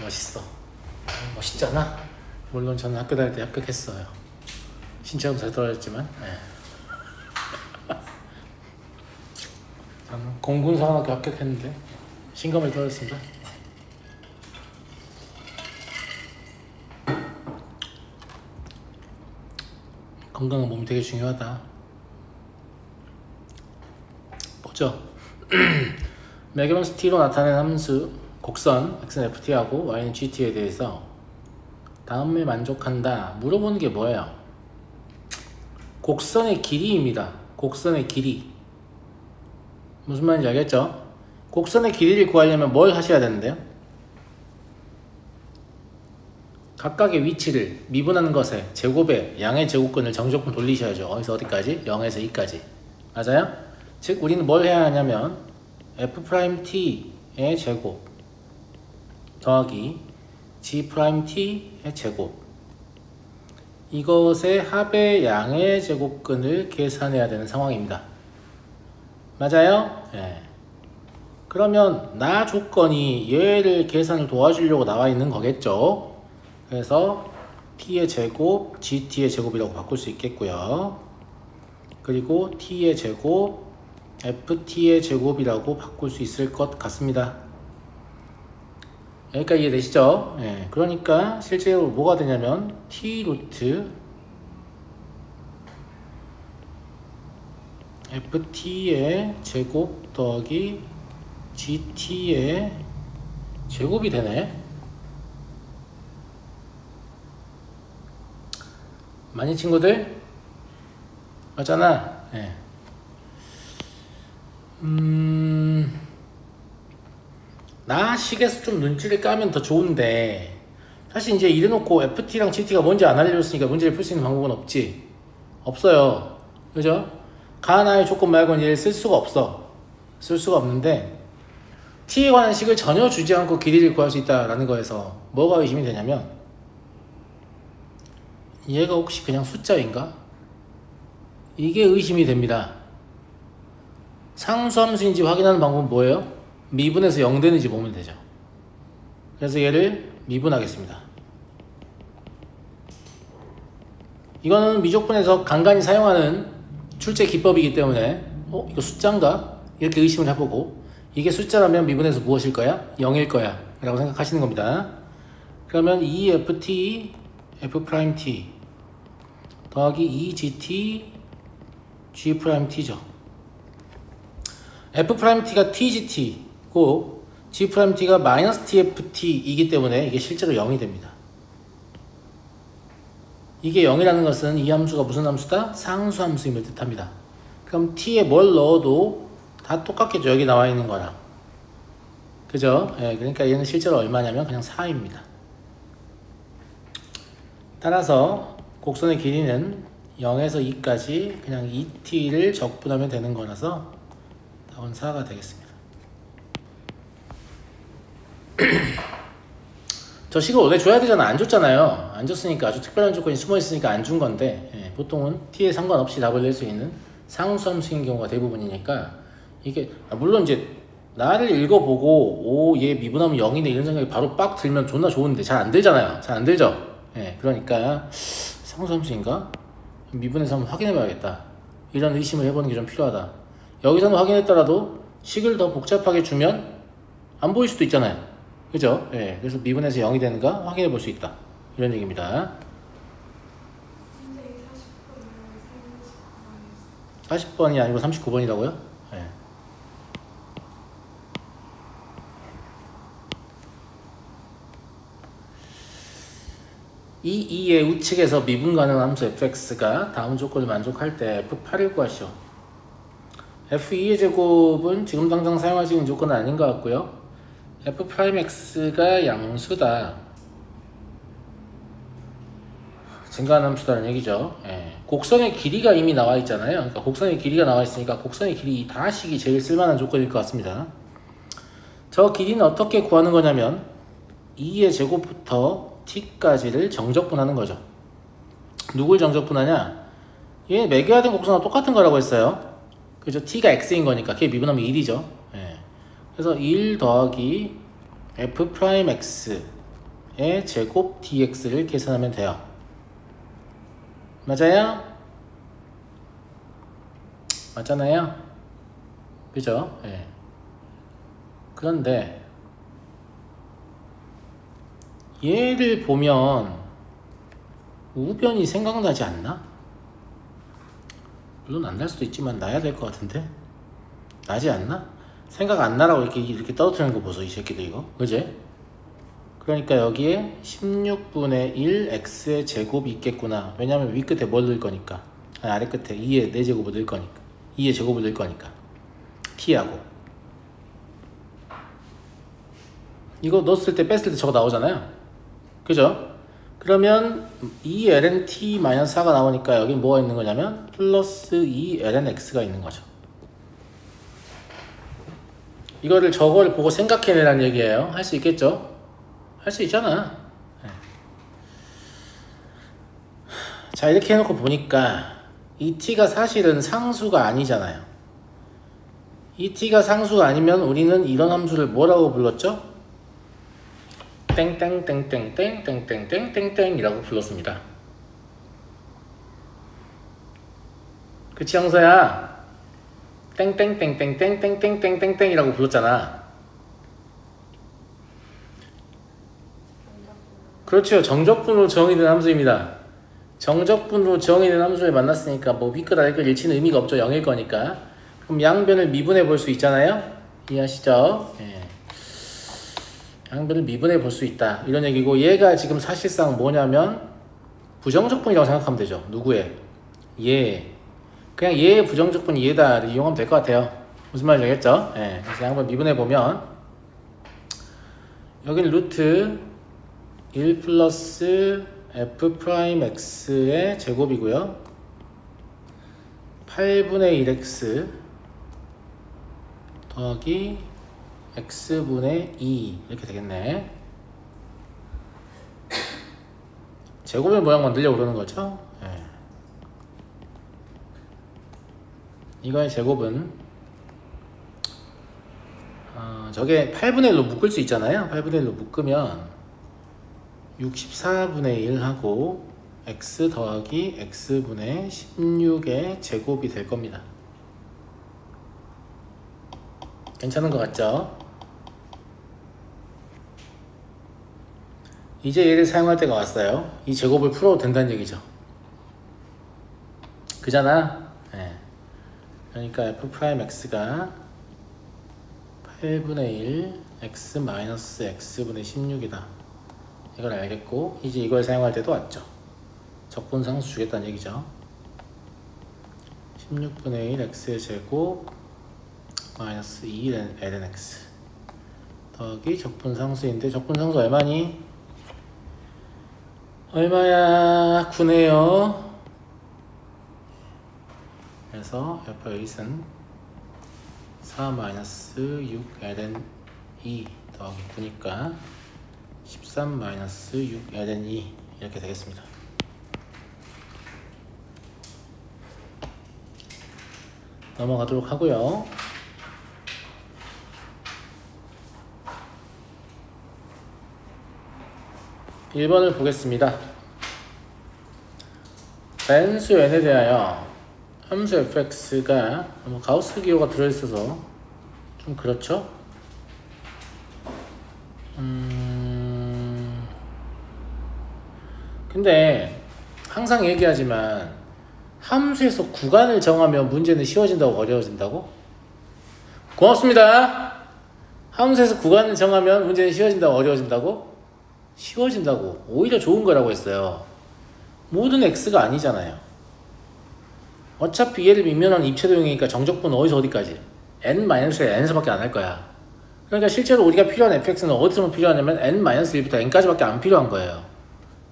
멋있어. 멋있잖아. 물론 저는 학교 다닐 때 합격했어요. 신체검사 떨어졌지만. 저는 공군사관학교 합격했는데 신검을 떨어졌습니다. 건강한 몸이 되게 중요하다. 보죠. 맥에런스 t로 나타낸 함수 곡선 x는 ft하고 y는 gt에 대해서 다음에 만족한다 물어보는 게 뭐예요? 곡선의 길이입니다. 곡선의 길이. 무슨 말인지 알겠죠? 곡선의 길이를 구하려면 뭘 하셔야 되는데요? 각각의 위치를 미분하는 것에 제곱에 양의 제곱근을 정적분 돌리셔야죠. 어디서 어디까지? 0에서 2까지. 맞아요? 즉 우리는 뭘 해야 하냐면 f't의 제곱 더하기 g't의 제곱, 이것의 합의 양의 제곱근을 계산해야 되는 상황입니다. 맞아요? 네. 그러면 나 조건이 얘를 계산을 도와주려고 나와 있는 거겠죠. 그래서 t의 제곱, gt의 제곱이라고 바꿀 수 있겠고요. 그리고 t의 제곱, ft의 제곱이라고 바꿀 수 있을 것 같습니다. 여기까지 이해되시죠? 네, 그러니까 실제로 뭐가 되냐면 t 루트 ft의 제곱 더하기 gt의 제곱이 되네. 많이 친구들? 맞잖아. 네. 나 식에서 좀 눈치를 까면 더 좋은데 사실 이제 이래놓고 ft랑 gt가 뭔지 안 알려줬으니까 문제를 풀 수 있는 방법은 없지. 없어요. 그죠? 가나의 조건 말고는 얘를 쓸 수가 없어. 쓸 수가 없는데 t에 관한 식을 전혀 주지 않고 길이를 구할 수 있다라는 거에서 뭐가 의심이 되냐면 얘가 혹시 그냥 숫자인가? 이게 의심이 됩니다. 상수함수인지 확인하는 방법은 뭐예요? 미분해서 0 되는지 보면 되죠. 그래서 얘를 미분하겠습니다. 이거는 미적분에서 간간히 사용하는 출제 기법이기 때문에 이거 숫자인가? 이렇게 의심을 해보고 이게 숫자라면 미분해서 무엇일 거야? 0일 거야 라고 생각하시는 겁니다. 그러면 2ft f't 더하기 2gt g't죠. f't가 tgt고 g't가 -tft이기 때문에 이게 실제로 0이 됩니다. 이게 0이라는 것은 이 함수가 무슨 함수다? 상수함수임을 뜻합니다. 그럼 t에 뭘 넣어도 다 똑같겠죠. 여기 나와 있는 거랑. 그죠? 예, 그러니까 얘는 실제로 얼마냐면 그냥 4입니다. 따라서 곡선의 길이는 0에서 2까지 그냥 2t를 적분하면 되는 거라서 답은 4가 되겠습니다. 저 식을 원래 줘야 되잖아. 안 줬잖아요. 안 줬으니까 아주 특별한 조건이 숨어 있으니까 안 준 건데 보통은 t에 상관없이 답을 낼 수 있는 상수함수인 경우가 대부분이니까 이게 물론 이제 나를 읽어보고 얘 미분하면 0이네 이런 생각이 바로 빡 들면 존나 좋은데 잘 안 들잖아요. 잘 안 들죠? 그러니까 상수함수인가? 미분해서 한번 확인해 봐야겠다. 이런 의심을 해보는 게 좀 필요하다. 여기서는 확인했더라도 식을 더 복잡하게 주면 안 보일 수도 있잖아요. 그죠? 그래서 미분해서 0이 되는가 확인해 볼 수 있다. 이런 얘기입니다. 40번이 아니고 39번이라고요? 이 2의 우측에서 미분 가능한 함수 fx가 다음 조건을 만족할 때 f8을 구하시오. f2의 제곱은 지금 당장 사용할 수 있는 조건은 아닌 것 같고요. f'x가 양수다. 증가한 함수다는 얘기죠. 곡선의 길이가 이미 나와 있잖아요. 그러니까 곡선의 길이가 나와 있으니까 곡선의 길이 다식이 제일 쓸만한 조건일 것 같습니다. 저 길이는 어떻게 구하는 거냐면 2의 제곱부터 t까지를 정적분하는 거죠. 누굴 정적분하냐? 얘 매겨야 된 곡선과 똑같은 거라고 했어요. 그죠? t가 x인 거니까 걔 미분하면 1이죠. 그래서 1 더하기 f'x N의 제곱 dx를 계산하면 돼요. 맞아요? 맞잖아요? 그죠? 예. 그런데 얘를 보면 우변이 생각나지 않나? 물론 안 날 수도 있지만 나야 될 것 같은데? 나지 않나? 생각 안 나라고 이렇게 떨어뜨리는 거 보소, 이 새끼들 이거. 그지? 그러니까 여기에 16분의 1 x의 제곱이 있겠구나. 왜냐면 위 끝에 뭘 넣을 거니까. 아니, 아래 끝에 2의 4제곱을 넣을 거니까. 2의 제곱을 넣을 거니까. t하고. 이거 넣었을 때 뺐을 때 저거 나오잖아요. 그죠? 그러면 2ln t-4가 나오니까 여기 뭐가 있는 거냐면 플러스 2ln x가 있는 거죠. 이거를 저걸 보고 생각해내라는 얘기예요. 할 수 있겠죠? 할 수 있잖아. 네. 자, 이렇게 해놓고 보니까 이 t가 사실은 상수가 아니잖아요. 이 t가 상수가 아니면 우리는 이런 함수를 뭐라고 불렀죠? 땡땡땡땡땡땡땡땡땡땡 이라고 불렀습니다. 그치, 형서야? 땡땡땡땡땡땡땡땡땡 이라고 불렀잖아. 그렇죠. 정적분으로 정의된 함수입니다. 정적분으로 정의된 함수를 만났으니까 뭐 위끝 아래끝 일치는 의미가 없죠. 0일 거니까. 그럼 양변을 미분해 볼 수 있잖아요. 이해하시죠? 예. 양변을 미분해 볼 수 있다, 이런 얘기고, 얘가 지금 사실상 뭐냐면 부정적분이라고 생각하면 되죠. 누구의? 얘. 그냥 얘의 부정적분이 얘다 이용하면 될 것 같아요. 무슨 말인지 알겠죠? 예. 그래서 한번 미분해 보면 여기는 루트 1 플러스 f 프라임 x의 제곱이고요. 8분의 1x 더하기 x분의 2 이렇게 되겠네. 제곱의 모양 만들려고 그러는 거죠. 네. 이거의 제곱은 저게 8분의 1로 묶을 수 있잖아요. 8분의 1로 묶으면 64분의 1 하고 x 더하기 x분의 16의 제곱이 될 겁니다. 괜찮은 것 같죠? 이제 얘를 사용할 때가 왔어요. 이 제곱을 풀어도 된다는 얘기죠. 그잖아? 네. 그러니까 f'(x가) 8분의 1 x 마이너스 x분의 16이다. 이걸 알겠고, 이제 이걸 사용할 때도 왔죠. 적분상수 주겠다는 얘기죠. 16분의 1 x의 제곱 마이너스 2ln x 더하기 적분상수인데, 적분상수 얼마니? 얼마야? 9네요. 그래서 f8은 4-6ln 2 더하기 9니까 13-6ln 2 이렇게 되겠습니다. 넘어가도록 하고요. (1번을) 보겠습니다. 자연수 n에 대하여 함수 fx가 가우스 기호가 들어있어서 좀 그렇죠? 근데 항상 얘기하지만 함수에서 구간을 정하면 문제는 쉬워진다고 어려워진다고? 고맙습니다. 함수에서 구간을 정하면 문제는 쉬워진다고 어려워진다고? 쉬워진다고. 오히려 좋은 거라고 했어요. 모든 x가 아니잖아요. 어차피 얘를 밑면하는 입체도형이니까 정적분은 어디서 어디까지? n-n에서 밖에 안 할 거야. 그러니까 실제로 우리가 필요한 fx는 어디서 필요하냐면 n-1부터 n까지 밖에 안 필요한 거예요.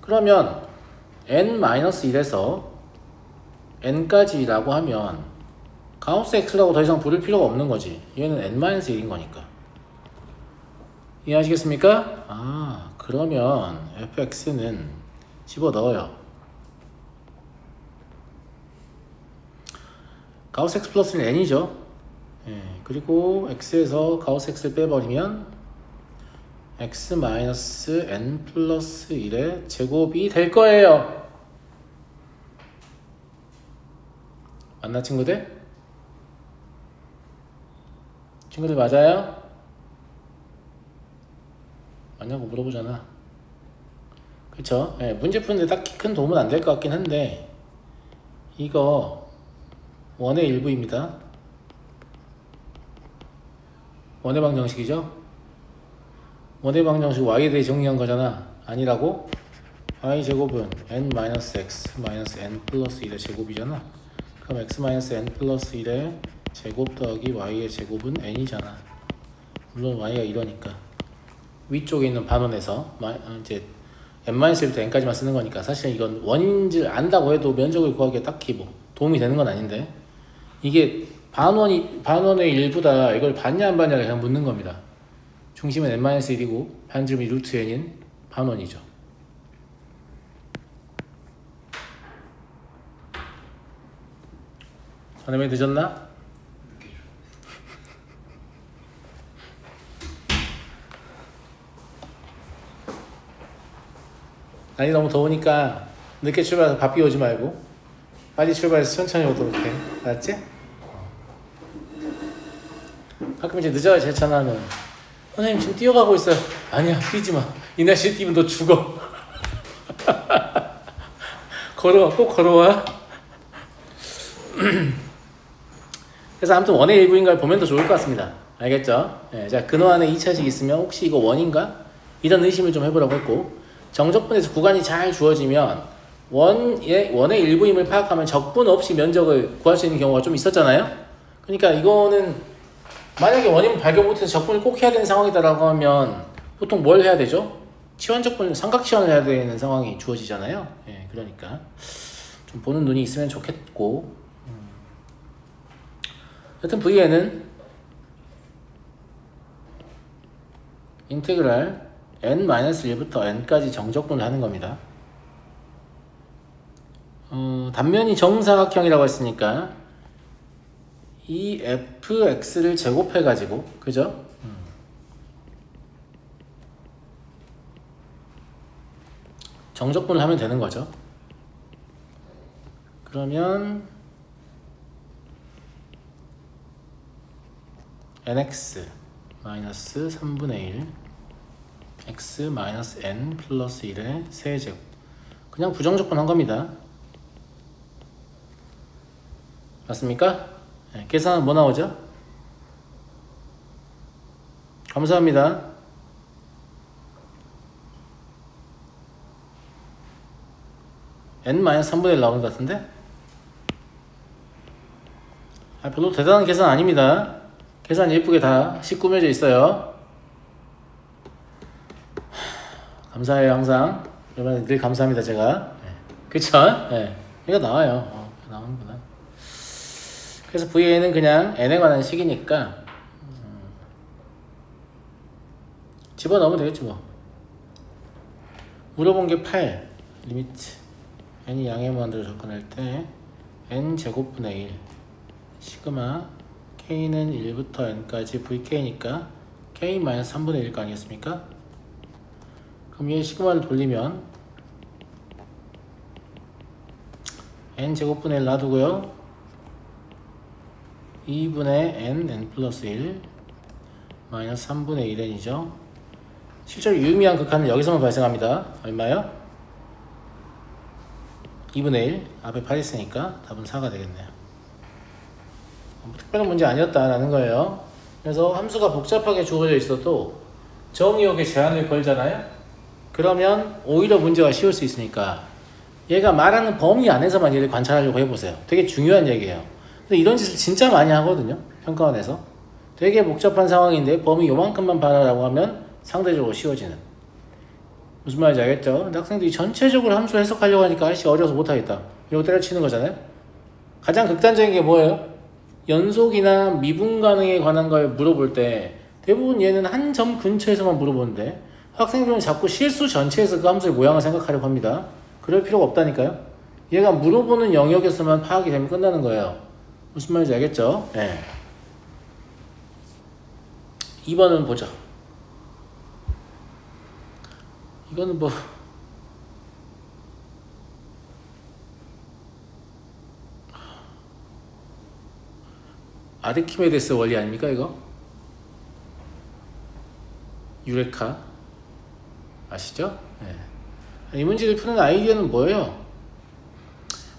그러면 n-1에서 n까지라고 하면 가우스 x라고 더 이상 부를 필요가 없는 거지. 얘는 n-1인 거니까. 이해하시겠습니까? 아, 그러면 fx는 집어넣어요. 가우스 x 플러스는 n이죠. 예, 그리고 x에서 가우스 x를 빼버리면 x 마이너스 n 플러스 1의 제곱이 될 거예요. 맞나 친구들? 친구들 맞아요? 맞냐고 물어보잖아. 그쵸? 예, 문제 푸는데 딱히 큰 도움은 안 될 것 같긴 한데 이거 원의 일부입니다. 원의 방정식이죠? 원의 방정식 y에 대해 정리한 거잖아. 아니라고? y제곱은 n-x n 플러스 1의 제곱이잖아. 그럼 x-n 플러스 1의 제곱 더하기 y의 제곱은 n이잖아. 물론 y가 이러니까 위쪽에 있는 반원에서 이제 n-1부터 n까지만 쓰는 거니까 사실 이건 원인줄 안다고 해도 면적을 구하기에 딱히 뭐 도움이 되는 건 아닌데 이게 반원의 일부다 이걸 받냐 안 받냐를 그냥 묻는 겁니다. 중심은 n-1이고 반지름이 루트 n인 반원이죠. 전에 늦었나? 날이 너무 더우니까 늦게 출발해서 바삐 오지 말고 빨리 출발해서 천천히 오도록 해. 알았지? 가끔 이제 늦어야 제일 차나는 선생님 지금 뛰어가고 있어요. 아니야 뛰지마. 이 날씨에 뛰면 너 죽어. 걸어와 꼭 걸어와. 그래서 아무튼 원의 일부인가를 보면 더 좋을 것 같습니다. 알겠죠? 네, 자 근호 안에 2차식 있으면 혹시 이거 원인가? 이런 의심을 좀 해보라고 했고 정적분에서 구간이 잘 주어지면 원의 일부임을 파악하면 적분 없이 면적을 구할 수 있는 경우가 좀 있었잖아요. 그러니까 이거는 만약에 원인을 발견 못해서 적분을 꼭 해야 되는 상황이다라고 하면 보통 뭘 해야 되죠? 치환적분 삼각치환을 해야 되는 상황이 주어지잖아요. 예, 그러니까 좀 보는 눈이 있으면 좋겠고 여튼 V에는 인테그랄 n-1부터 n까지 정적분을 하는 겁니다. 단면이 정사각형이라고 했으니까 이 fx를 제곱해 가지고 그죠? 정적분을 하면 되는 거죠. 그러면 nx 마이너스 3분의 1 x 마이너스 n 플러스 1의 세제곱 그냥 부정적분 한 겁니다. 맞습니까? 네, 계산은 뭐 나오죠? 감사합니다. n-3분의 1 나오는 것 같은데? 별로 대단한 계산 아닙니다. 계산 예쁘게 다 꾸며져 있어요. 감사해요 항상. 여러분 늘 감사합니다 제가. 네. 그쵸? 네. 이거 나와요. 나오는구나. 그래서 V에는 그냥 n에 관한 식이니까 집어넣으면 되겠지 뭐. 물어본 게 8 리미트 n이 양의 무한대로 접근할 때 n 제곱분의 1 시그마 k는 1부터 n까지 vk니까 k-3분의 1가 아니겠습니까? 그럼 얘 시그마를 돌리면 n 제곱분의 1 놔두고요 2분의 n 플러스 1 마이너스 3분의 1n이죠. 실제로 유의미한 극한은 여기서만 발생합니다. 얼마요? 2분의 1 앞에 8 있으니까 답은 4가 되겠네요. 특별한 문제 아니었다라는 거예요. 그래서 함수가 복잡하게 주어져 있어도 정의역에 제한을 걸잖아요. 그러면 오히려 문제가 쉬울 수 있으니까 얘가 말하는 범위 안에서만 얘를 관찰하려고 해보세요. 되게 중요한 얘기예요. 근데 이런 짓을 진짜 많이 하거든요. 평가원에서. 되게 복잡한 상황인데 범위 요만큼만 봐라라고 하면 상대적으로 쉬워지는. 무슨 말인지 알겠죠? 근데 학생들이 전체적으로 함수 해석하려고 하니까 아이씨 어려워서 못하겠다. 이러고 때려치는 거잖아요. 가장 극단적인 게 뭐예요? 연속이나 미분 가능에 관한 걸 물어볼 때 대부분 얘는 한 점 근처에서만 물어보는데 학생들은 자꾸 실수 전체에서 그 함수의 모양을 생각하려고 합니다. 그럴 필요가 없다니까요. 얘가 물어보는 영역에서만 파악이 되면 끝나는 거예요. 무슨 말인지 알겠죠? 네. 2번은 보죠. 이거는 뭐 아르키메데스 원리 아닙니까 이거? 유레카 아시죠? 네. 이 문제를 푸는 아이디어는 뭐예요?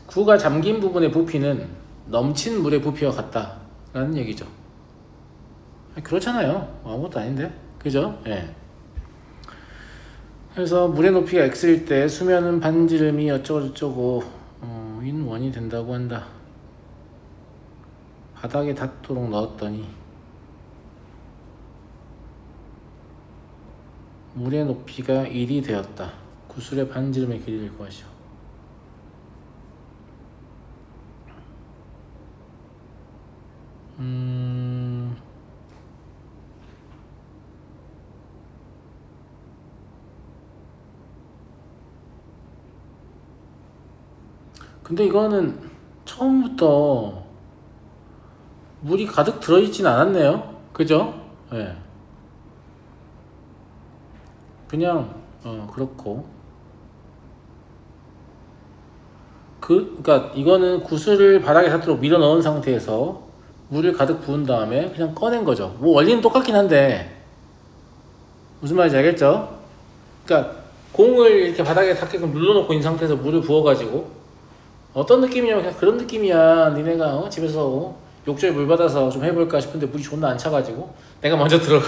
구가 잠긴 부분의 부피는 넘친 물의 부피와 같다 라는 얘기죠. 그렇잖아요. 아무것도 아닌데 그죠? 예. 그래서 물의 높이가 x일 때 수면은 반지름이 어쩌고저쩌고 인 원이 된다고 한다. 바닥에 닿도록 넣었더니 물의 높이가 1이 되었다. 구슬의 반지름의 길이일 것이요. 근데 이거는 처음부터 물이 가득 들어있진 않았네요. 그죠? 예. 그냥 그렇고 그러니까 이거는 구슬을 바닥에 닿도록 밀어 넣은 상태에서 물을 가득 부은 다음에 그냥 꺼낸 거죠. 뭐 원리는 똑같긴 한데 무슨 말인지 알겠죠? 그러니까 공을 이렇게 바닥에 닿게끔 눌러놓고 있는 상태에서 물을 부어가지고 어떤 느낌이냐면 그냥 그런 느낌이야. 니네가 집에서 욕조에 물 받아서 좀 해볼까 싶은데 물이 존나 안 차가지고 내가 먼저 들어가.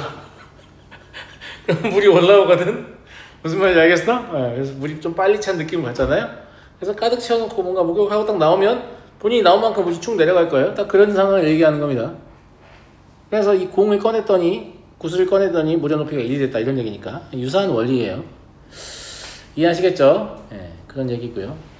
그럼 물이 올라오거든? 무슨 말인지 알겠어? 네, 그래서 물이 좀 빨리 찬 느낌을 받잖아요? 그래서 가득 채워놓고 뭔가 목욕하고 딱 나오면 본인이 나온 만큼 물이 축 내려갈 거예요. 딱 그런 상황을 얘기하는 겁니다. 그래서 이 공을 꺼냈더니 구슬을 꺼냈더니 물의 높이가 1이 됐다 이런 얘기니까 유사한 원리예요. 이해하시겠죠? 네, 그런 얘기고요.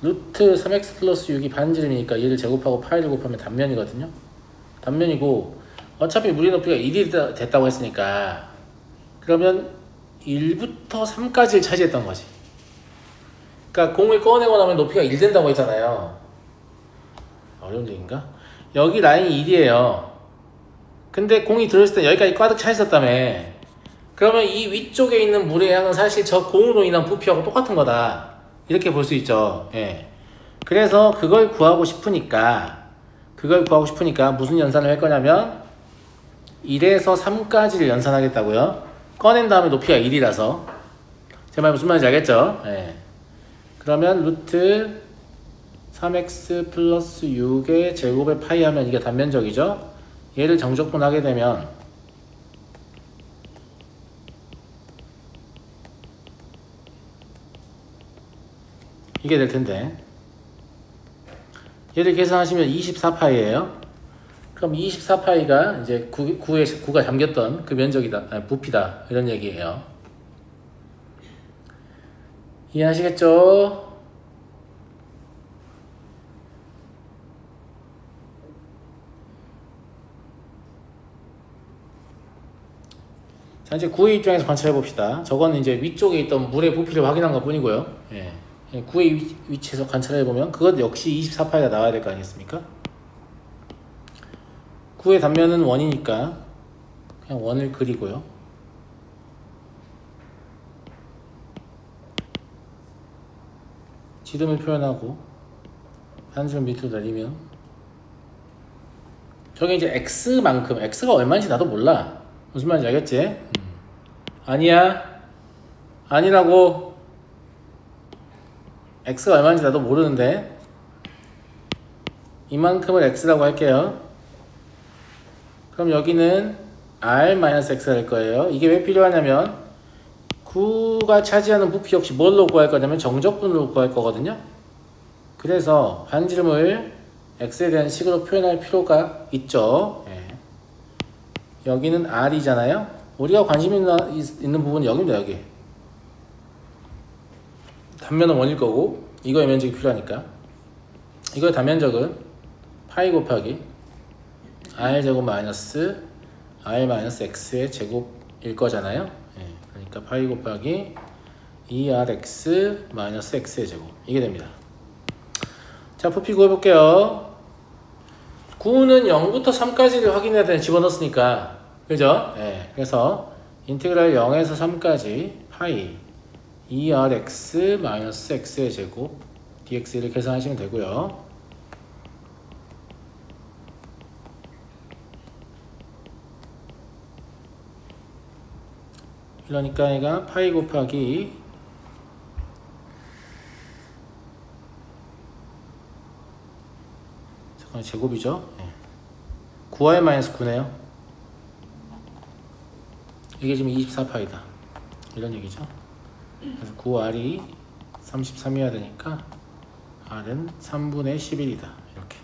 루트 3x 플러스 6이 반지름이니까 얘를 제곱하고 파이를 곱하면 단면이거든요. 단면이고 어차피 물의 높이가 1이 됐다고 했으니까 그러면 1부터 3까지를 차지했던 거지. 그러니까 공을 꺼내고 나면 높이가 1 된다고 했잖아요. 어려운 얘기인가? 여기 라인이 1이에요. 근데 공이 들어있을 때 여기까지 가득 차 있었다며. 그러면 이 위쪽에 있는 물의 양은 사실 저 공으로 인한 부피하고 똑같은 거다. 이렇게 볼 수 있죠. 예. 그래서 그걸 구하고 싶으니까 무슨 연산을 할 거냐면 1에서 3까지를 연산하겠다고요. 꺼낸 다음에 높이가 1이라서 제 말 무슨 말인지 알겠죠? 예. 그러면 루트 3x 플러스 6의 제곱의 파이 하면 이게 단면적이죠? 얘를 정적분하게 되면 이게 될 텐데 얘를 계산하시면 24파이예요. 그럼 24파이가 이제 구가 잠겼던 그 면적이다, 아니, 부피다 이런 얘기예요. 이해하시겠죠? 자, 이제 구의 입장에서 관찰해 봅시다. 저거는 이제 위쪽에 있던 물의 부피를 확인한 것 뿐이고요. 예. 구의 위치에서 관찰해 보면 그것 역시 24파이가 나와야 될 거 아니겠습니까? 구의 단면은 원이니까 그냥 원을 그리고요. 지름을 표현하고 반지름 밑으로 내리면 저게 이제 x만큼, x가 얼마인지 나도 몰라. 무슨 말인지 알겠지? 아니야. 아니라고. x가 얼마인지 나도 모르는데 이만큼을 x라고 할게요. 그럼 여기는 r-x가 될 거예요. 이게 왜 필요하냐면 구가 차지하는 부피 역시 뭘로 구할 거냐면 정적분으로 구할 거거든요. 그래서 반지름을 x에 대한 식으로 표현할 필요가 있죠. 예. 여기는 r이잖아요. 우리가 관심 있는 부분은 여기입니다. 여기 단면은 원일 거고 이거의 면적이 필요하니까 이거의 단면적은 파이 곱하기 r 제곱 마이너스 r 마이너스 x의 제곱일 거잖아요. 예. 그러니까 그러니까 파이 곱하기 2rx 마이너스 x의 제곱 이게 됩니다. 자, 부피 구해볼게요. 9는 0부터 3까지를 확인해야 되는 집어넣었으니까 그죠? 네, 그래서 인테그랄 0에서 3까지 파이 2rx 마이너스 x의 제곱 dx를 계산하시면 되고요. 그러니까 얘가 파이 곱하기 잠깐 제곱이죠. 네. 9r 마이너스 9네요. 이게 지금 24파이다. 이런 얘기죠. 그래서 9r이 33이어야 되니까 r은 3분의 11이다. 이렇게.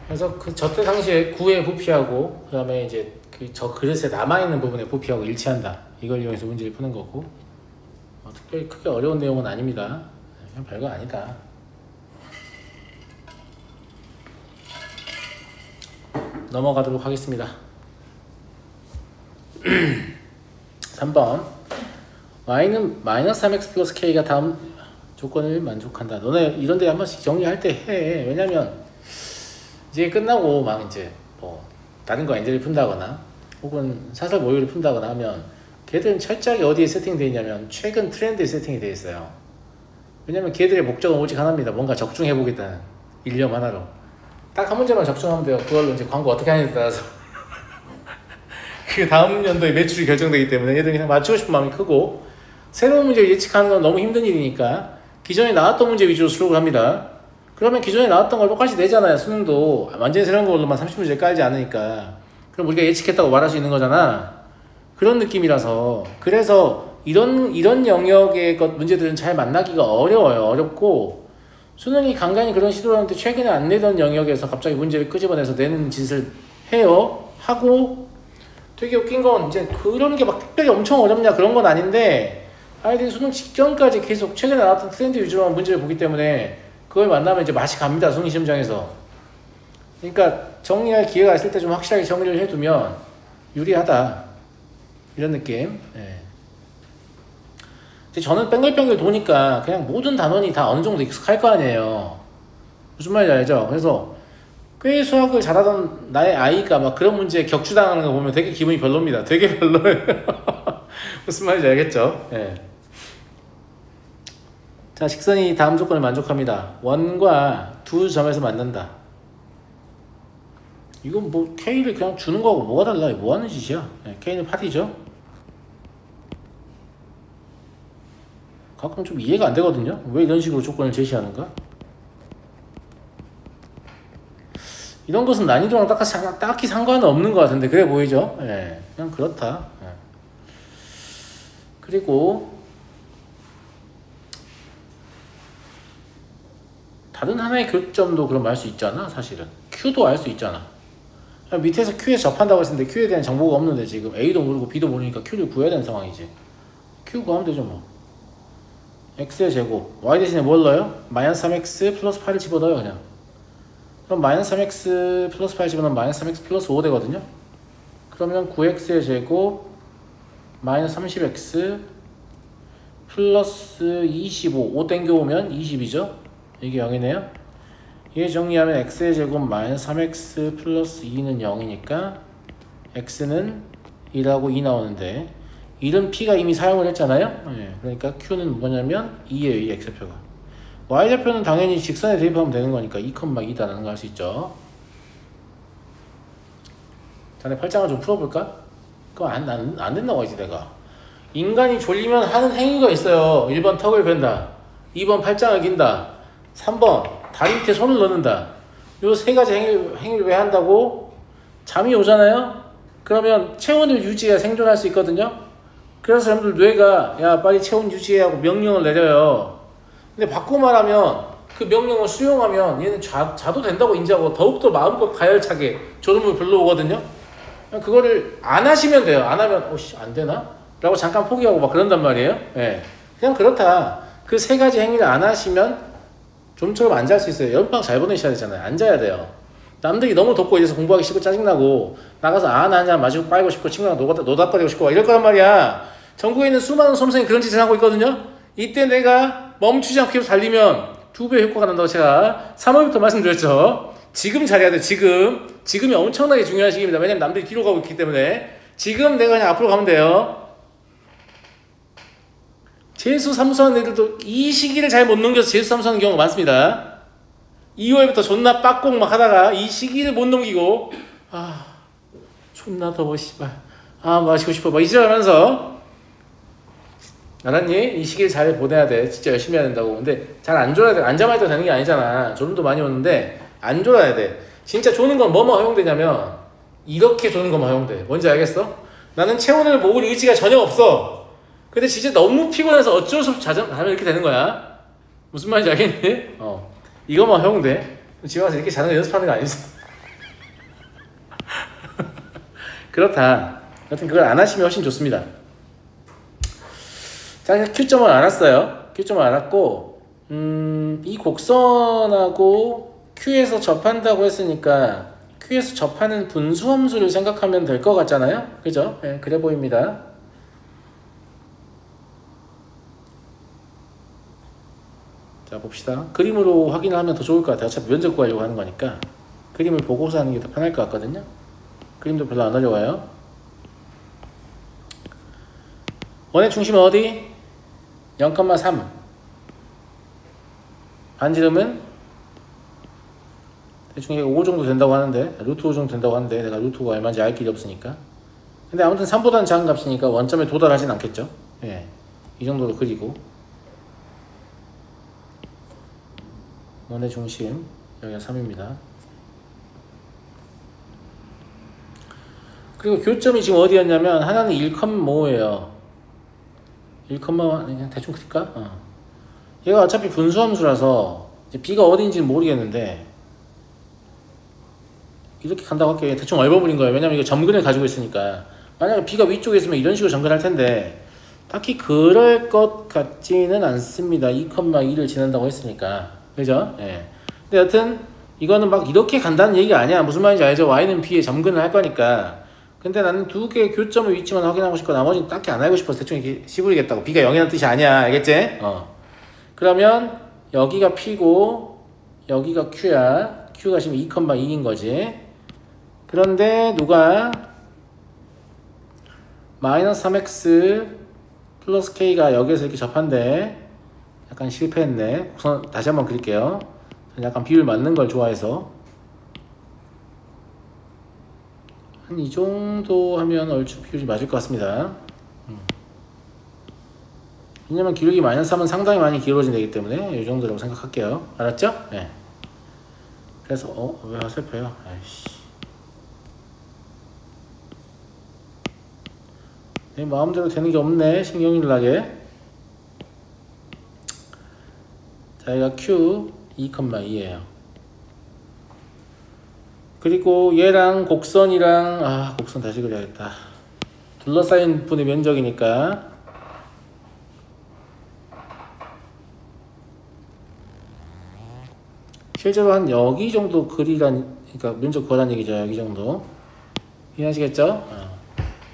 그래서 그 저때 당시에 9의 부피하고 그 다음에 이제 저 그릇에 남아있는 부분의 부피하고 일치한다. 이걸 이용해서 문제를 푸는 거고 특별히 크게 어려운 내용은 아닙니다. 그냥 별거 아니다. 넘어가도록 하겠습니다. 3번 y는 마이너스 3x 플러스 k가 다음 조건을 만족한다. 너네 이런 데 한 번씩 정리할 때 해. 왜냐면 이제 끝나고 막 이제 뭐 다른 거 엔젤을 푼다거나 혹은 사설 모의를 푼다거나 하면 걔들은 철저하게 어디에 세팅되어 있냐면 최근 트렌드에 세팅이 되어 있어요. 왜냐면 걔들의 목적은 오직 하나입니다. 뭔가 적중해보겠다는 일념 하나로 딱 한 문제만 적중하면 돼요. 그걸로 이제 광고 어떻게 하느냐에 따라서 그 다음 연도의 매출이 결정되기 때문에 얘들이 그냥 맞추고 싶은 마음이 크고 새로운 문제를 예측하는 건 너무 힘든 일이니까 기존에 나왔던 문제 위주로 수록을 합니다. 그러면 기존에 나왔던 걸 똑같이 내잖아요. 수능도 완전히 새로운 걸로만 30문제 깔지 않으니까 그럼 우리가 예측했다고 말할 수 있는 거잖아. 그런 느낌이라서 그래서 이런 영역의 문제들은 잘 만나기가 어려워요. 어렵고 수능이 간간히 그런 시도를 하는데 최근에 안 내던 영역에서 갑자기 문제를 끄집어내서 내는 짓을 해요. 하고 되게 웃긴 건 이제 그런 게 막 특별히 엄청 어렵냐 그런 건 아닌데 아이들이 수능 직전까지 계속 최근에 나왔던 트렌드 위주로만 문제를 보기 때문에 그걸 만나면 이제 맛이 갑니다. 수능 시험장에서. 그러니까 정리할 기회가 있을 때 좀 확실하게 정리를 해두면 유리하다. 이런 느낌. 네. 저는 뺑글뺑글 도니까 그냥 모든 단원이 다 어느 정도 익숙할 거 아니에요. 무슨 말인지 알죠? 그래서 꽤 수학을 잘하던 나의 아이가 막 그런 문제에 격추당하는 거 보면 되게 기분이 별로입니다. 되게 별로예요. 무슨 말인지 알겠죠? 네. 자, 직선이 다음 조건을 만족합니다. 원과 두 점에서 만난다. 이건 뭐 K를 그냥 주는 거하고 뭐가 달라? 뭐 하는 짓이야? 네, K는 8이죠? 가끔 좀 이해가 안 되거든요. 왜 이런 식으로 조건을 제시하는가? 이런 것은 난이도랑 딱히 상관은 없는 것 같은데 그래 보이죠? 예, 그냥 그렇다. 예. 그리고 다른 하나의 교점도 그럼 알 수 있잖아. 사실은 Q도 알 수 있잖아. 밑에서 Q에 접한다고 했는데 Q에 대한 정보가 없는데 지금 A도 모르고 B도 모르니까 Q를 구해야 되는 상황이지. Q 구하면 되죠 뭐. x의 제곱 y 대신에 뭘 넣어요? 마이너스 3x 플러스 8을 집어넣어요. 그냥 그럼 마이너스 3x 플러스 8 집어넣으면 마이너스 3x 플러스 5 되거든요. 그러면 9x의 제곱 마이너스 30x 플러스 25 5 땡겨오면 20이죠. 이게 0이네요. 얘 정리하면 x의 제곱 마이너스 3x 플러스 2는 0이니까 x는 1하고 2 나오는데 1은 p가 이미 사용을 했잖아요. 네, 그러니까 q는 뭐냐면 2예요. 이 x표가. y좌표는 당연히 직선에 대입하면 되는 거니까 2,2다라는 거 알 수 있죠. 자네 팔짱을 좀 풀어볼까? 그거 안 된다고 하지 내가. 인간이 졸리면 하는 행위가 있어요. 1번 턱을 벤다, 2번 팔짱을 긴다, 3번 다리 밑에 손을 넣는다. 요 세 가지 행위를 왜 한다고? 잠이 오잖아요. 그러면 체온을 유지해야 생존할 수 있거든요. 그래서 여러분들 뇌가 야 빨리 체온 유지해 하고 명령을 내려요. 근데 바꾸고 말하면 그 명령을 수용하면 얘는 자도 된다고 인지하고 더욱더 마음껏 가열차게 졸음을 불러오거든요. 그거를 안 하시면 돼요. 안 하면 안 되나? 라고 잠깐 포기하고 막 그런단 말이에요. 네. 그냥 그렇다. 그 세 가지 행위를 안 하시면 좀처럼 안 잘 수 있어요. 연방 잘 보내셔야 되잖아요. 앉아야 돼요. 남들이 너무 덥고 이래서 공부하기 싫고 짜증나고 나가서 나 한잔 마시고 빨고 싶고 친구랑 노닥거리고 싶고 이럴 거란 말이야. 전국에 있는 수많은 수험생이 그런 짓을 하고 있거든요. 이때 내가 멈추지 않고 계속 달리면 2배 효과가 난다고 제가 3월부터 말씀드렸죠. 지금 잘해야 돼. 지금이 엄청나게 중요한 시기입니다. 왜냐면 남들이 뒤로 가고 있기 때문에 지금 내가 그냥 앞으로 가면 돼요. 재수 삼수하는 애들도 이 시기를 잘 못 넘겨서 재수 삼수하는 경우가 많습니다. 2월부터 존나 빡공 막 하다가 이 시기를 못 넘기고 존나 더워 씨발 마시고 싶어 막 이러면서 알았니? 이 시기를 잘 보내야 돼. 진짜 열심히 해야 된다고. 근데 잘 안 졸아야 돼. 앉아만 있어도 되는 게 아니잖아. 졸음도 많이 오는데 안 졸아야 돼. 진짜 조는 건 뭐뭐 허용되냐면 이렇게 조는 것만 허용돼. 뭔지 알겠어? 나는 체온을 모을 의지가 전혀 없어. 근데 진짜 너무 피곤해서 어쩔 수 없이 자면 이렇게 되는 거야. 무슨 말인지 알겠니? 이것만 허용돼. 집에 와서 이렇게 자는 거 연습하는 거 아니지? 그렇다. 여튼 그걸 안 하시면 훨씬 좋습니다. 자, Q점을 알았어요. Q점을 알았고, 이 곡선하고 Q에서 접한다고 했으니까 Q에서 접하는 분수함수를 생각하면 될 것 같잖아요. 그죠? 네, 그래 보입니다. 자, 봅시다. 그림으로 확인을 하면 더 좋을 것 같아요. 어차피 면적 구하려고 하는 거니까 그림을 보고서 하는 게 더 편할 것 같거든요. 그림도 별로 안 어려워요. 원의 중심은 어디? 0,3. 반지름은 대충 5 정도 된다고 하는데, 루트 5 정도 된다고 하는데 내가 루트 5가 얼마인지 알 길이 없으니까. 근데 아무튼 3보다는 작은 값이니까 원점에 도달하진 않겠죠. 예, 이 정도로 그리고 원의 중심 여기가 3입니다. 그리고 교점이 지금 어디였냐면 하나는 1,5예요. 1,1 그냥 대충 그릴까? 얘가 어차피 분수함수라서 이제 B가 어딘지는 모르겠는데 이렇게 간다고 할게요. 대충 얼버무린 거예요. 왜냐면 이거 점근을 가지고 있으니까. 만약에 B가 위쪽에 있으면 이런 식으로 점근할 텐데 딱히 그럴 것 같지는 않습니다. 2,2를 지난다고 했으니까. 그죠? 예. 근데 여튼 이거는 막 이렇게 간다는 얘기가 아니야. 무슨 말인지 알죠? Y는 B에 점근을 할 거니까. 근데 나는 두 개의 교점의 위치만 확인하고 싶고 나머지는 딱히 안 알고 싶어서 대충 이렇게 씹으리겠다고. B가 0이라는 뜻이 아니야. 알겠지? 그러면 여기가 P고 여기가 Q야. Q가 지금 2,2인 거지. 그런데 누가 마이너스 3x 플러스 k가 여기에서 이렇게 접한대. 약간 실패했네. 우선 다시 한번 그릴게요. 약간 비율 맞는 걸 좋아해서 한 이 정도 하면 얼추 비율이 맞을 것 같습니다. 왜냐면 기울기 마이너스 3은 상당히 많이 기울어진 되기 때문에 이 정도라고 생각할게요. 알았죠? 네. 그래서 왜 어설퍼요? 아이씨. 내 마음대로 되는 게 없네. 신경질 나게. 자, 여기가 Q 2,2예요. 그리고 얘랑 곡선이랑 곡선 다시 그려야겠다. 둘러싸인 분의 면적이니까 실제로 한 여기 정도 그러니까 면적 구하라는 얘기죠. 여기 정도. 이해하시겠죠?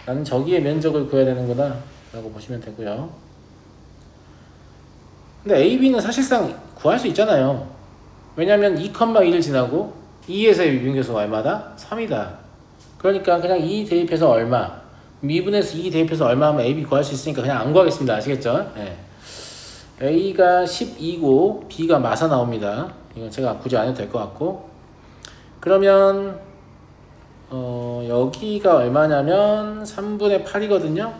나는 저기의 면적을 구해야 되는구나 라고 보시면 되고요. 근데 AB는 사실상 구할 수 있잖아요. 왜냐면 2,1을 지나고 2에서의 미분계수가 얼마다? 3이다. 그러니까 그냥 2 대입해서 얼마, 미분에서 2 대입해서 얼마 하면 AB 구할 수 있으니까 그냥 안 구하겠습니다. 아시겠죠? 네. A가 12고 B가 마사 나옵니다. 이건 제가 굳이 안 해도 될 것 같고. 그러면 여기가 얼마냐면 3분의 8이거든요.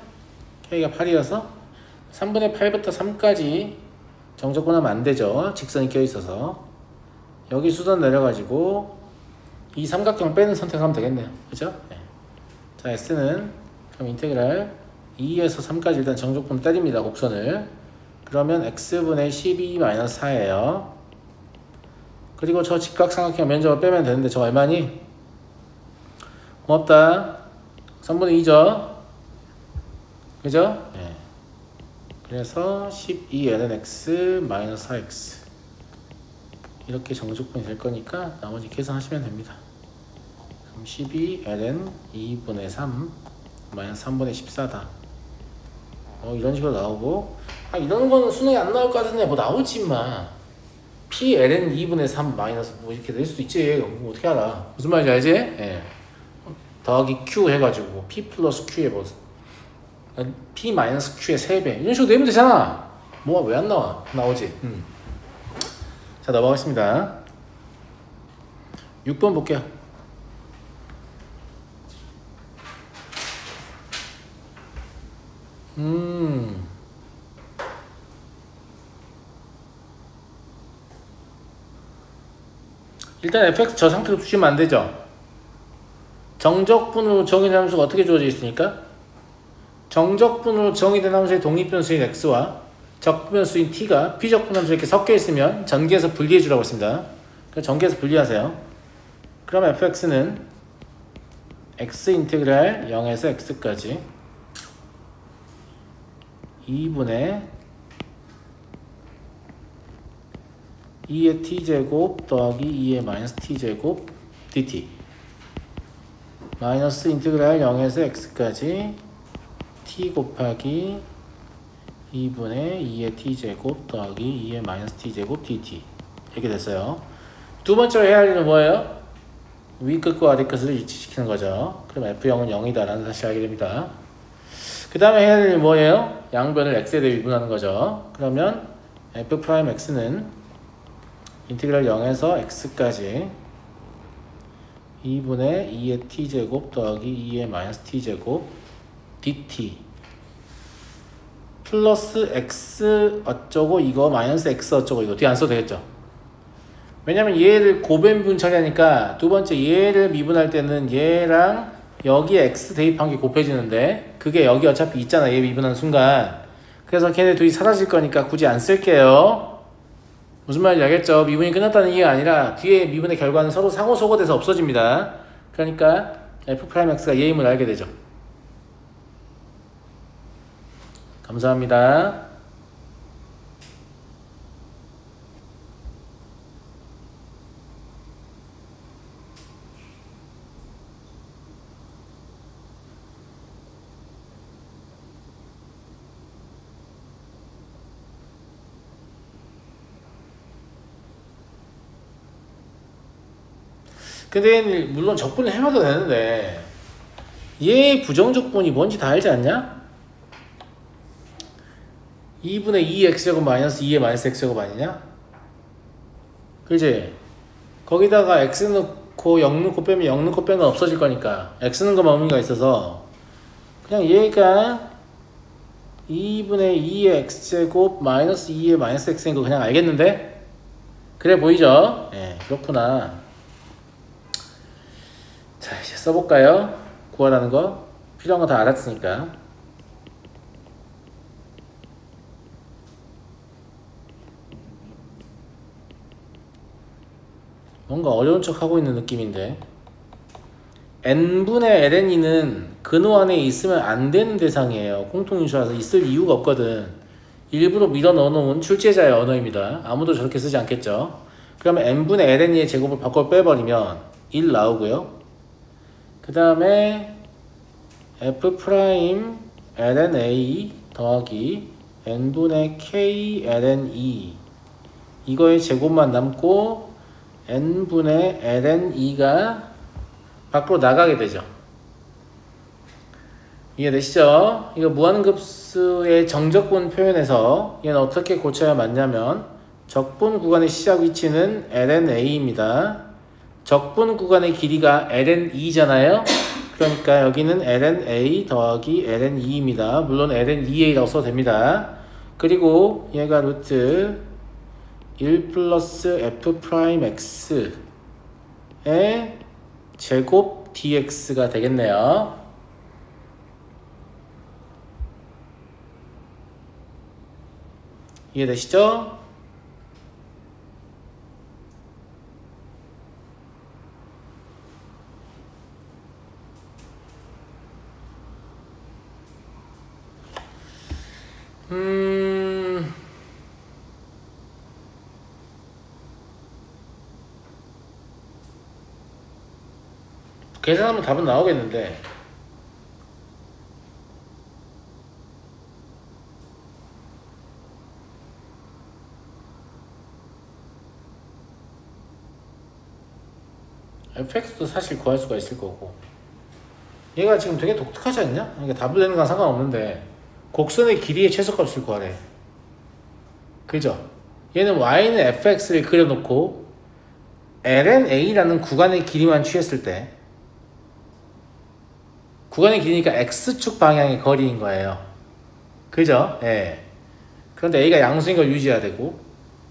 K가 8이어서 3분의 8부터 3까지 정적분하면 안 되죠. 직선이 껴 있어서. 여기 수선 내려가지고 이 삼각형 빼는 선택하면 되겠네요. 그죠? 네. 자, S는 그럼 인테그랄 2에서 3까지 일단 정적분 때립니다. 곡선을. 그러면 X분의 12-4예요. 그리고 저 직각삼각형 면적을 빼면 되는데 저 얼마니? 고맙다. 3분의 2죠? 그죠? 네. 그래서 12lnx-4x 이렇게 정적분이 될 거니까 나머지 계산하시면 됩니다. 그럼 12ln 2분의 3 마이너스 3분의 14다. 이런 식으로 나오고, 이런 거는 수능에 안 나올 것 같은데 뭐 나오지 마. p ln 2분의 3 마이너스 뭐 이렇게 될 수도 있지. 뭐 어떻게 알아? 무슨 말인지 알지? 예. 더하기 q 해가지고 p 플러스 q에 뭐 p 마이너스 q의 3배 이런 식으로 내면 되잖아. 뭐가 왜 안 나와? 나오지. 자, 넘어가겠습니다. 6번 볼게요. 일단 fx 저 상태로 두시면 안 되죠. 정적분으로 정의된 함수가 어떻게 주어져 있으니까? 정적분으로 정의된 함수의 독립변수인 x와 적분변수인 t가 비적분 함수에 이렇게 섞여 있으면 전개해서 분리해 주라고 했습니다. 그래서 전개해서 분리하세요. 그럼 fx는 x 인테그랄 0에서 x까지 2분의 2의 t제곱 더하기 2의 마이너스 t제곱 dt 마이너스 인테그랄 0에서 x까지 t 곱하기 2분의 2의 t제곱 더하기 2의 마이너스 t제곱 dt 이렇게 됐어요. 두 번째로 해야 할 일은 뭐예요? 위 끝과 아래 끝을 일치시키는 거죠. 그럼 f0은 0이다 라는 사실을 알게 됩니다. 그 다음에 해야 할 일은 뭐예요? 양변을 x에 대해 미분하는 거죠. 그러면 f'x는 인테그랄 0에서 x까지 2분의 2의 t제곱 더하기 2의 마이너스 t제곱 dt 플러스 x 어쩌고 이거 마이너스 x 어쩌고 이거 뒤에 안 써도 되겠죠. 왜냐면 얘를 고배미분 처리하니까 두 번째 얘를 미분할 때는 얘랑 여기에 x 대입한 게 곱해지는데 그게 여기 어차피 있잖아. 얘 미분하는 순간. 그래서 걔네 둘이 사라질 거니까 굳이 안 쓸게요. 무슨 말인지 알겠죠? 미분이 끝났다는 얘기가 아니라 뒤에 미분의 결과는 서로 상호소거돼서 없어집니다. 그러니까 f'x가 얘임을 알게 되죠. 감사합니다. 근데 물론 적분을 해봐도 되는데 얘의 부정적분이 뭔지 다 알지 않냐? 2분의 2x제곱 마이너스 2의 마이너스 x제곱 아니냐? 그지? 거기다가 x 넣고 0 넣고 빼면 0 넣고 빼면 없어질 거니까 x 는 것만 의미가 있어서 그냥 얘가 2분의 2의 x제곱 마이너스 2의 마이너스 x인 거 그냥 알겠는데? 그래 보이죠? 예, 그렇구나. 자, 이제 써볼까요? 구하라는 거 필요한 거 다 알았으니까. 뭔가 어려운 척 하고 있는 느낌인데 n분의 ln이는 근호 안에 있으면 안 되는 대상이에요. 공통인수라서 있을 이유가 없거든. 일부러 밀어 넣어놓은 출제자의 언어입니다. 아무도 저렇게 쓰지 않겠죠. 그러면 n분의 ln의 제곱을 바꿔 빼버리면 1 나오고요. 그 다음에 f' ln a 더하기 n분의 k ln e 이거의 제곱만 남고 n분의 ln e가 밖으로 나가게 되죠. 이해되시죠? 이거 무한급수의 정적분 표현에서 얘는 어떻게 고쳐야 맞냐면 적분 구간의 시작 위치는 ln a입니다. 적분 구간의 길이가 ln e잖아요. 그러니까 여기는 ln a 더하기 ln e입니다. 물론 ln ea라고 써도 됩니다. 그리고 얘가 루트 1 플러스 f'x의 제곱 dx가 되겠네요. 이해되시죠? 계산하면 답은 나오겠는데 fx도 사실 구할 수가 있을 거고. 얘가 지금 되게 독특하지 않냐? 그러니까 답을 내는 건 상관없는데 곡선의 길이의 최소값을 구하래. 그죠? 얘는 y는 fx를 그려놓고 lna라는 구간의 길이만 취했을 때 구간의 길이니까 x축 방향의 거리인 거예요. 그죠? 예. 그런데 a가 양수인 걸 유지해야 되고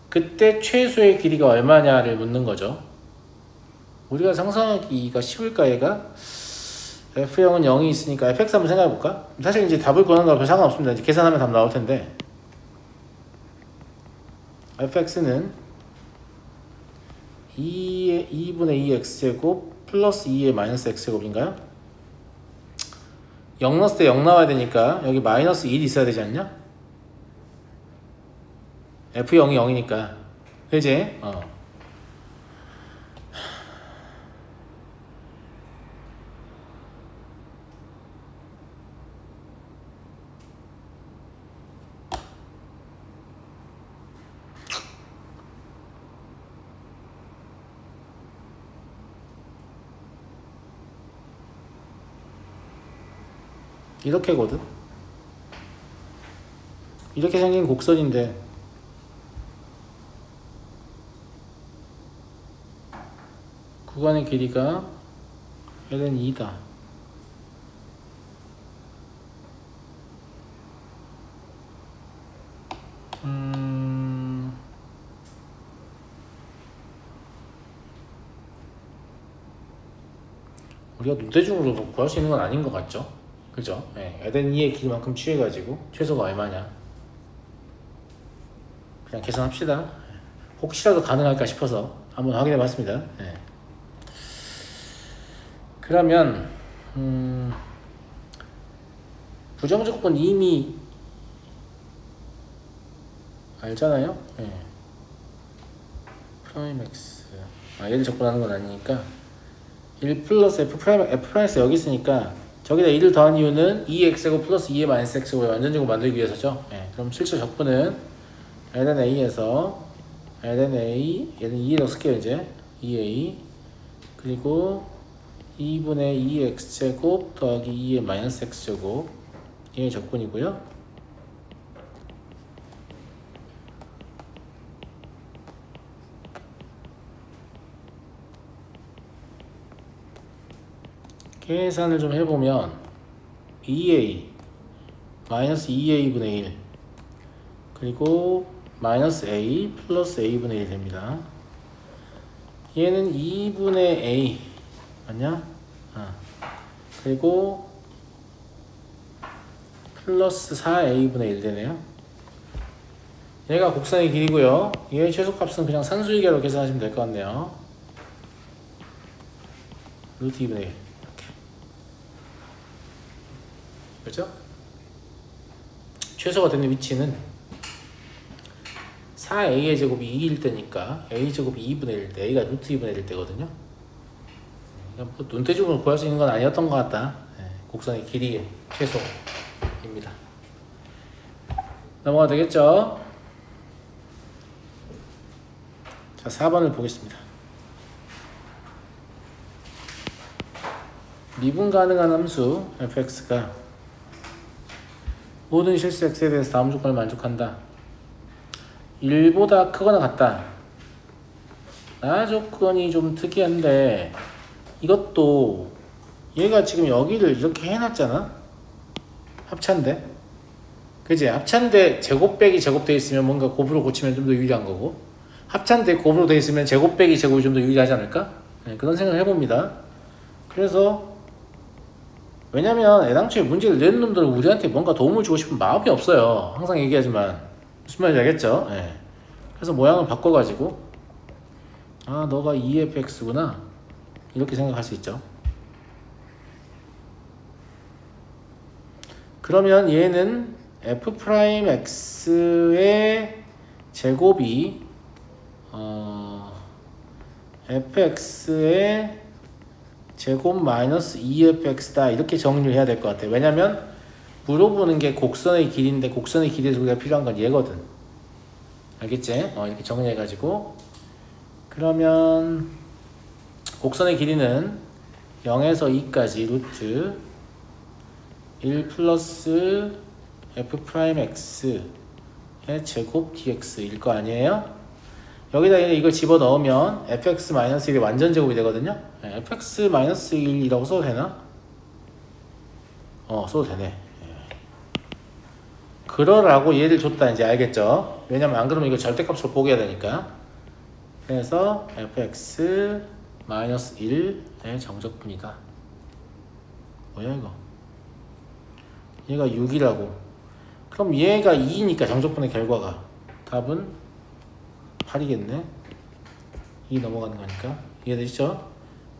그때 최소의 길이가 얼마냐를 묻는 거죠. 우리가 상상하기가 쉬울까 얘가? F0은 0이 있으니까 fx 한번 생각해 볼까? 사실 이제 답을 구하는 거 별 상관없습니다. 이제 계산하면 답 나올 텐데 fx는 2분의 2 x제곱 플러스 2의 마이너스 x제곱인가요? 0 넣었을 때 0 나와야 되니까 여기 마이너스 1이 있어야 되지 않냐? F0이 0이니까 그지? 이렇게거든? 이렇게 생긴 곡선인데 구간의 길이가 ln 2다. 우리가 눈대중으로 구할 수 있는 건 아닌 것 같죠? 그죠? 네, ln 2의 길이만큼 취해가지고 최소가 얼마냐 그냥 계산합시다. 혹시라도 가능할까 싶어서 한번 확인해 봤습니다. 네. 그러면 부정조건 이미 알잖아요. 네. 프라임 x 얘를 적분하는 건 아니니까 1 플러스 f 프라임스 여기 있으니까 저기다 1을 더한 이유는 2x제곱 플러스 2의 마이너스 x제곱의 완전제곱 만들기 위해서죠. 네. 그럼 실제 적분은 ln a에서 ln a 얘는 2에 넣을게요. 이제 2a 그리고 2분의 2x제곱 더하기 2의 마이너스 x제곱 얘의 적분이고요. 계산을 좀 해보면 2a 마이너스 2a분의 1 그리고 마이너스 a 플러스 a분의 1 됩니다. 얘는 2분의 a 맞냐? 그리고 플러스 4a분의 1 되네요. 얘가 곡선의 길이고요. 얘의 최소값은 그냥 산수이계로 계산하시면 될 것 같네요. 루트 2분의 1 이렇게. 그렇죠? 최소가 되는 위치는 4a의 제곱이 2일 때니까 a제곱이 2분의 1 때 a가 루트 2분의 1 때거든요. 뭐 눈대중으로 구할 수 있는 건 아니었던 것 같다. 네, 곡선의 길이의 최소입니다. 넘어가도 되겠죠? 자, 4번을 보겠습니다. 미분 가능한 함수 fx가 모든 실수 x에 대해서 다음 조건을 만족한다. 1보다 크거나 같다. 조건이 좀 특이한데 이것도 얘가 지금 여기를 이렇게 해놨잖아. 합차인데 그치? 합차인데 제곱 빼기 제곱 돼 있으면 뭔가 곱으로 고치면 좀 더 유리한 거고 합차인데 곱으로 돼 있으면 제곱 빼기 제곱이 좀 더 유리하지 않을까? 네, 그런 생각을 해봅니다. 그래서 왜냐면 애당초에 문제를 내는 놈들은 우리한테 뭔가 도움을 주고 싶은 마음이 없어요. 항상 얘기하지만 무슨 말인지 알겠죠? 네. 그래서 모양을 바꿔가지고 너가 2fx구나 이렇게 생각할 수 있죠. 그러면 얘는 f'x의 제곱이 fx의 제곱 마이너스 2fx다 이렇게 정리를 해야 될 것 같아요. 왜냐면 물어보는 게 곡선의 길이인데 곡선의 길이에서 우리가 필요한 건 얘거든. 알겠지? 이렇게 정리해가지고 그러면 곡선의 길이는 0에서 2까지 루트 1 플러스 f 프라임 x의 제곱 dx일 거 아니에요? 여기다 이걸 집어넣으면 fx-1이 완전 제곱이 되거든요. fx-1이라고 써도 되나? 써도 되네. 그러라고 얘를 줬다 이제 알겠죠? 왜냐면 안 그러면 이거 절대값으로 보게 되니까. 그래서 fx-1의 정적분이다. 뭐야 이거? 얘가 6이라고. 그럼 얘가 2니까 정적분의 결과가 답은 8이겠네. 2 넘어가는 거니까. 이해되시죠?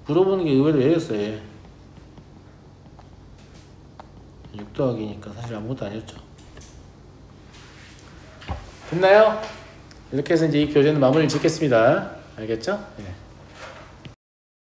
물어보는 게 의외로 얘였어요. 얘. 6 더하기니까 사실 아무것도 아니었죠. 됐나요? 이렇게 해서 이제 이 교재는 마무리를 짓겠습니다. 알겠죠? 네.